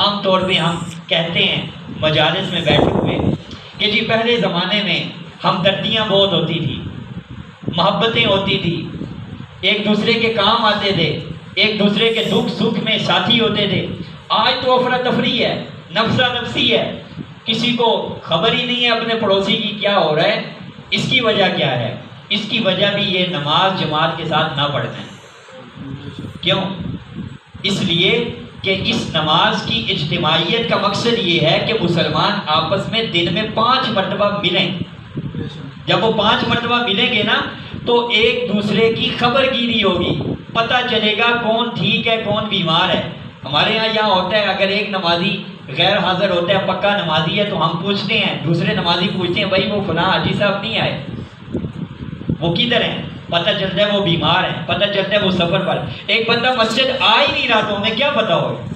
عام طور پہ ہم کہتے ہیں مجالس میں بیٹھے ہوئے کہ جی پہلے زمانے میں ہمدردیاں بہت ہوتی تھی، محبتیں ہوتی تھی، ایک دوسرے کے کام آتے تھے، ایک دوسرے کے دکھ سکھ میں ساتھی ہوتے تھے۔ آج تو افراتفری ہے، نفسا نفسی ہے، کسی کو خبر ہی نہیں ہے اپنے پڑوسی کی کیا ہو رہا ہے۔ اس کی وجہ کیا ہے؟ اس کی وجہ بھی یہ نماز جماعت کے ساتھ نہ پڑھنا ہے۔ کیوں؟ اس لیے کہ اس نماز کی اجتماعیت کا مقصد یہ ہے کہ مسلمان آپس میں دن میں 5 مرتبہ ملیں۔ جب وہ 5 مرتبہ ملیں گے نا تو ایک دوسرے کی خبر گیری ہوگی، پتہ چلے گا کون ٹھیک ہے کون بیمار ہے۔ ہمارے یہاں ہوتا ہے اگر ایک نمازی غیر حاضر ہوتا ہے، پکا نمازی ہے، تو ہم پوچھتے ہیں، دوسرے نمازی پوچھتے ہیں بھائی وہ فلاں حاجی صاحب نہیں آئے، وہ کدھر ہیں؟ پتہ چلتا ہے وہ بیمار ہیں، پتہ چلتا ہے وہ سفر پر۔ ایک بندہ مسجد آ ہی نہیں رہا تو ہمیں کیا پتہ ہوگا؟